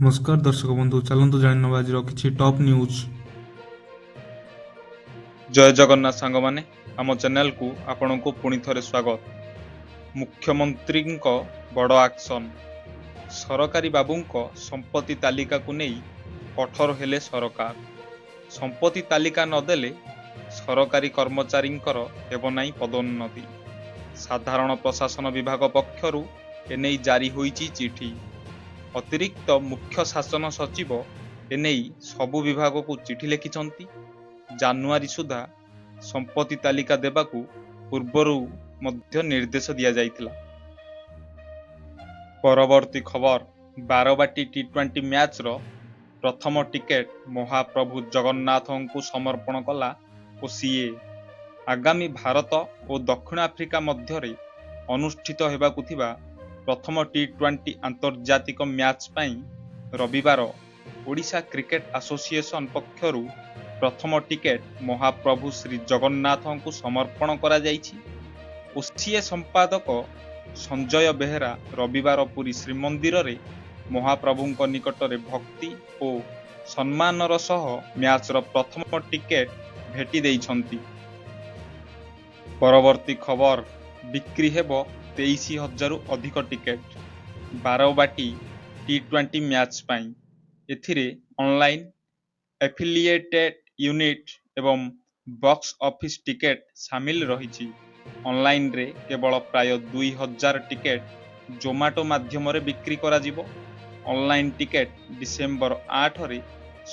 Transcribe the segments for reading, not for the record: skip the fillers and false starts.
ନମସ୍କାର ଦର୍ଶକ ବନ୍ଧୁ, ଚାଲନ୍ତୁ ଜାଣିନେବା ଆଜିର କିଛି ଟପ୍ ନ୍ୟୁଜ୍। ଜୟ ଜଗନ୍ନାଥ ସାଙ୍ଗମାନେ, ଆମ ଚ୍ୟାନେଲକୁ ଆପଣଙ୍କୁ ପୁଣି ଥରେ ସ୍ୱାଗତ। ମୁଖ୍ୟମନ୍ତ୍ରୀଙ୍କ ବଡ଼ ଆକ୍ସନ। ସରକାରୀ ବାବୁଙ୍କ ସମ୍ପତ୍ତି ତାଲିକାକୁ ନେଇ କଠୋର ହେଲେ ସରକାର। ସମ୍ପତ୍ତି ତାଲିକା ନଦେଲେ ସରକାରୀ କର୍ମଚାରୀଙ୍କର ହେବ ନାହିଁ ପଦୋନ୍ନତି। ସାଧାରଣ ପ୍ରଶାସନ ବିଭାଗ ପକ୍ଷରୁ ଏନେଇ ଜାରି ହୋଇଛି ଚିଠି। ଅତିରିକ୍ତ ମୁଖ୍ୟ ଶାସନ ସଚିବ ଏନେଇ ସବୁ ବିଭାଗକୁ ଚିଠି ଲେଖିଛନ୍ତି। ଜାନୁଆରୀ ସୁଦ୍ଧା ସମ୍ପତ୍ତି ତାଲିକା ଦେବାକୁ ପୂର୍ବରୁ ମଧ୍ୟ ନିର୍ଦ୍ଦେଶ ଦିଆଯାଇଥିଲା। ପରବର୍ତ୍ତୀ ଖବର, ବାରବାଟୀ ଟି20 ମ୍ୟାଚର ପ୍ରଥମ ଟିକେଟ୍ ମହାପ୍ରଭୁ ଜଗନ୍ନାଥଙ୍କୁ ସମର୍ପଣ କଲା ଓସିଏ। ଆଗାମୀ ଭାରତ ଓ ଦକ୍ଷିଣ ଆଫ୍ରିକା ମଧ୍ୟରେ ଅନୁଷ୍ଠିତ ହେବାକୁ ଥିବା ପ୍ରଥମ ଟି20 ଆନ୍ତର୍ଜାତିକ ମ୍ୟାଚ୍ ପାଇଁ ରବିବାର ଓଡ଼ିଶା କ୍ରିକେଟ୍ ଆସୋସିଏସନ୍ ପକ୍ଷରୁ ପ୍ରଥମ ଟିକେଟ୍ ମହାପ୍ରଭୁ ଶ୍ରୀ ଜଗନ୍ନାଥଙ୍କୁ ସମର୍ପଣ କରାଯାଇଛି। ଓସିଏ ସମ୍ପାଦକ ସଞ୍ଜୟ ବେହେରା ରବିବାର ପୁରୀ ଶ୍ରୀମନ୍ଦିରରେ ମହାପ୍ରଭୁଙ୍କ ନିକଟରେ ଭକ୍ତି ଓ ସମ୍ମାନର ସହ ମ୍ୟାଚର ପ୍ରଥମ ଟିକେଟ୍ ଭେଟି ଦେଇଛନ୍ତି। ପରବର୍ତ୍ତୀ ଖବର, ବିକ୍ରି ହେବ 23,000ରୁ ଅଧିକ ଟିକେଟ୍ ବାରବାଟୀ ଟି20 ମ୍ୟାଚ୍ ପାଇଁ। ଏଥିରେ ଅନଲାଇନ୍, ଏଫିଲିଏଟେଡ୍ ୟୁନିଟ୍ ଏବଂ ବକ୍ସ ଅଫିସ୍ ଟିକେଟ୍ ସାମିଲ ରହିଛି। ଅନଲାଇନ୍ରେ କେବଳ ପ୍ରାୟ 2,000 ଟିକେଟ୍ ଜୋମାଟୋ ମାଧ୍ୟମରେ ବିକ୍ରି କରାଯିବ। ଅନଲାଇନ୍ ଟିକେଟ୍ ଡିସେମ୍ବର 8ରେ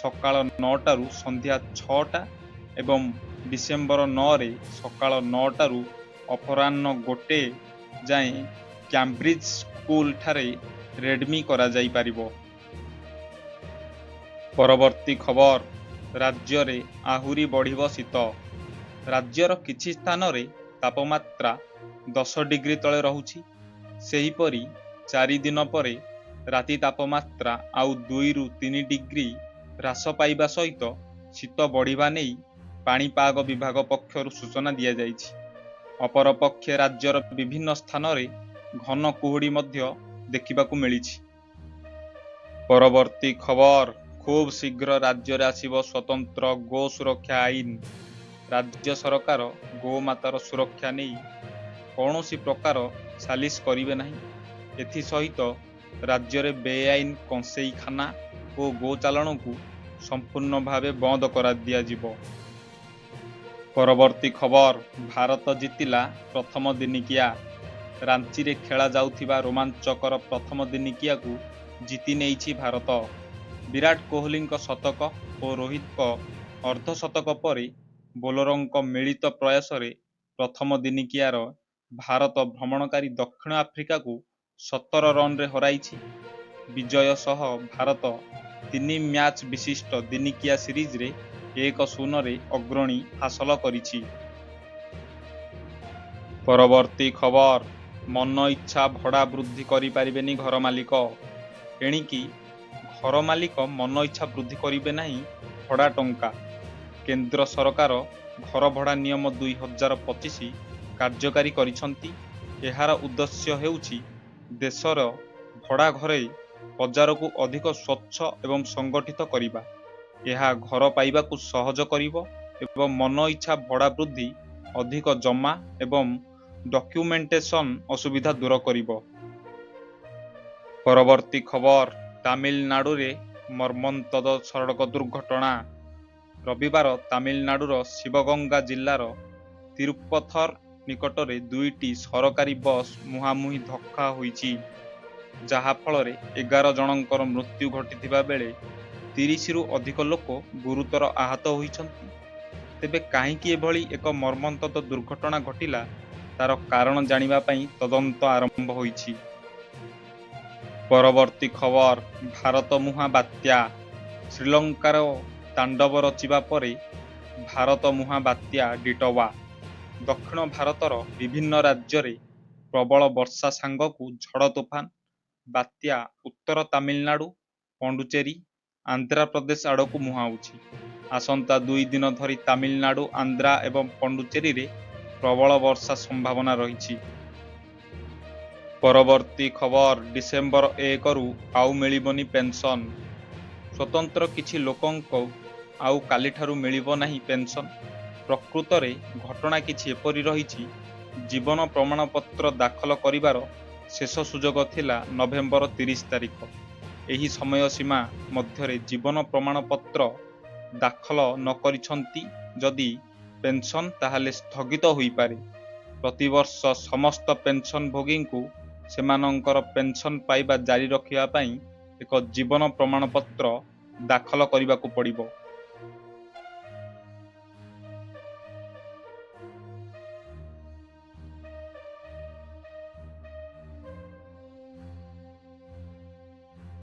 ସକାଳ 9ଟାରୁ ସନ୍ଧ୍ୟା 6ଟା ଏବଂ ଡିସେମ୍ବର 9ରେ ସକାଳ 9ଟାରୁ ଅପରାହ୍ନ 1ଟେ ଯାଏଁ କ୍ୟାମ୍ବ୍ରିଜ୍ ସ୍କୁଲ ଠାରେ ରେଡ୍ମି କରାଯାଇପାରିବ। ପରବର୍ତ୍ତୀ ଖବର, ରାଜ୍ୟରେ ଆହୁରି ବଢ଼ିବ ଶୀତ। ରାଜ୍ୟର କିଛି ସ୍ଥାନରେ ତାପମାତ୍ରା 10 ଡିଗ୍ରୀ ତଳେ ରହୁଛି। ସେହିପରି 4 ଦିନ ପରେ ରାତି ତାପମାତ୍ରା ଆଉ 2ରୁ 3 ଡିଗ୍ରୀ ହ୍ରାସ ପାଇବା ସହିତ ଶୀତ ବଢ଼ିବା ନେଇ ପାଣିପାଗ ବିଭାଗ ପକ୍ଷରୁ ସୂଚନା ଦିଆଯାଇଛି। ଅପରପକ୍ଷେ ରାଜ୍ୟର ବିଭିନ୍ନ ସ୍ଥାନରେ ଘନ କୁହୁଡ଼ି ମଧ୍ୟ ଦେଖିବାକୁ ମିଳିଛି। ପରବର୍ତ୍ତୀ ଖବର, ଖୁବ୍ ଶୀଘ୍ର ରାଜ୍ୟରେ ଆସିବ ସ୍ୱତନ୍ତ୍ର ଗୋ ସୁରକ୍ଷା ଆଇନ। ରାଜ୍ୟ ସରକାର ଗୋମାତାର ସୁରକ୍ଷା ନେଇ କୌଣସି ପ୍ରକାର ସାଲିସ କରିବେ ନାହିଁ। ଏଥିସହିତ ରାଜ୍ୟରେ ବେଆଇନ କଂସେଇଖାନା ଓ ଗୋଚାଲାଣକୁ ସମ୍ପୂର୍ଣ୍ଣ ଭାବେ ବନ୍ଦ କରିଦିଆଯିବ। ପରବର୍ତ୍ତୀ ଖବର, ଭାରତ ଜିତିଲା ପ୍ରଥମ ଦିନିକିଆ। ରାଞ୍ଚିରେ ଖେଳା ଯାଉଥିବା ରୋମାଞ୍ଚକର ପ୍ରଥମ ଦିନିକିଆକୁ ଜିତି ନେଇଛି ଭାରତ। ବିରାଟ କୋହଲିଙ୍କ ଶତକ ଓ ରୋହିତଙ୍କ ଅର୍ଦ୍ଧଶତକ ପରେ ବୋଲରଙ୍କ ମିଳିତ ପ୍ରୟାସରେ ପ୍ରଥମ ଦିନିକିଆର ଭାରତ ଭ୍ରମଣକାରୀ ଦକ୍ଷିଣ ଆଫ୍ରିକାକୁ 17 ରନରେ ହରାଇଛି। ବିଜୟ ସହ ଭାରତ 3 ମ୍ୟାଚ୍ ବିଶିଷ୍ଟ ଦିନିକିଆ ସିରିଜରେ 1-0ରେ ଅଗ୍ରଣୀ ହାସଲ କରିଛି। ପରବର୍ତ୍ତୀ ଖବର, ମନ ଇଚ୍ଛା ଭଡ଼ା ବୃଦ୍ଧି କରିପାରିବେନି ଘର ମାଲିକ। ଏଣିକି ଘର ମାଲିକ ମନ ଇଚ୍ଛା ବୃଦ୍ଧି କରିବେ ନାହିଁ ଭଡ଼ା ଟଙ୍କା। କେନ୍ଦ୍ର ସରକାର ଘର ଭଡ଼ା ନିୟମ 2025 କାର୍ଯ୍ୟକାରୀ କରିଛନ୍ତି। ଏହାର ଉଦ୍ଦେଶ୍ୟ ହେଉଛି ଦେଶର ଭଡ଼ା ଘରେ ବଜାରକୁ ଅଧିକ ସ୍ୱଚ୍ଛ ଏବଂ ସଂଗଠିତ କରିବା। ଏହା ଘର ପାଇବାକୁ ସହଜ କରିବ ଏବଂ ମନ ଇଚ୍ଛା ଭଡ଼ା ବୃଦ୍ଧି, ଅଧିକ ଜମା ଏବଂ ଡକ୍ୟୁମେଣ୍ଟେସନ ଅସୁବିଧା ଦୂର କରିବ। ପରବର୍ତ୍ତୀ ଖବର, ତାମିଲନାଡୁରେ ମର୍ମନ୍ତୁଦ ସଡ଼କ ଦୁର୍ଘଟଣା। ରବିବାର ତାମିଲନାଡୁର ଶିବଗଙ୍ଗା ଜିଲ୍ଲାର ତିରୁପଥର ନିକଟରେ 2ଟି ସରକାରୀ ବସ୍ ମୁହାଁମୁହିଁ ଧକ୍କା ହୋଇଛି, ଯାହା ଫଳରେ 11 ଜଣଙ୍କର ମୃତ୍ୟୁ ଘଟିଥିବା ବେଳେ 30ରୁ ଅଧିକ ଲୋକ ଗୁରୁତର ଆହତ ହୋଇଛନ୍ତି। ତେବେ କାହିଁକି ଏଭଳି ଏକ ମର୍ମନ୍ତୁଦ ଦୁର୍ଘଟଣା ଘଟିଲା, ତାର କାରଣ ଜାଣିବା ପାଇଁ ତଦନ୍ତ ଆରମ୍ଭ ହୋଇଛି। ପରବର୍ତ୍ତୀ ଖବର, ଭାରତ ମୁହାଁ ବାତ୍ୟା। ଶ୍ରୀଲଙ୍କାର ତାଣ୍ଡବ ରଚିବା ପରେ ଭାରତ ମୁହାଁ ବାତ୍ୟା ଡିଟୱା। ଦକ୍ଷିଣ ଭାରତର ବିଭିନ୍ନ ରାଜ୍ୟରେ ପ୍ରବଳ ବର୍ଷା ସାଙ୍ଗକୁ ଝଡ଼ ତୋଫାନ। ବାତ୍ୟା ଉତ୍ତର ତାମିଲନାଡୁ, ପଣ୍ଡୁଚେରୀ, ଆନ୍ଧ୍ରପ୍ରଦେଶ ଆଡ଼କୁ ମୁହାଁଉଛି। ଆସନ୍ତା 2 ଦିନ ଧରି ତାମିଲନାଡୁ, ଆନ୍ଧ୍ରା ଏବଂ ପଣ୍ଡୁଚେରୀରେ ପ୍ରବଳ ବର୍ଷା ସମ୍ଭାବନା ରହିଛି। ପରବର୍ତ୍ତୀ ଖବର ଡିସେମ୍ବର 1ରୁ ଆଉ ମିଳିବନି ପେନ୍ସନ୍। ସ୍ୱତନ୍ତ୍ର କିଛି ଲୋକଙ୍କୁ ଆଉ କାଲିଠାରୁ ମିଳିବ ନାହିଁ ପେନ୍ସନ୍। ପ୍ରକୃତରେ ଘଟଣା କିଛି ଏପରି ରହିଛି, ଜୀବନ ପ୍ରମାଣପତ୍ର ଦାଖଲ କରିବାର ଶେଷ ସୁଯୋଗ ଥିଲା ନଭେମ୍ବର 30 ତାରିଖ। ଏହି ସମୟ ସୀମା ମଧ୍ୟରେ ଜୀବନ ପ୍ରମାଣପତ୍ର ଦାଖଲ ନ କରିଛନ୍ତି ଯଦି ପେନ୍ସନ୍ ତାହେଲେ ସ୍ଥଗିତ ହୋଇପାରେ। ପ୍ରତିବର୍ଷ ସମସ୍ତ ପେନ୍ସନ୍‌ଭୋଗୀଙ୍କୁ ସେମାନଙ୍କର ପେନ୍ସନ୍ ପାଇବା ଜାରି ରଖିବା ପାଇଁ ଏକ ଜୀବନ ପ୍ରମାଣପତ୍ର ଦାଖଲ କରିବାକୁ ପଡ଼ିବ।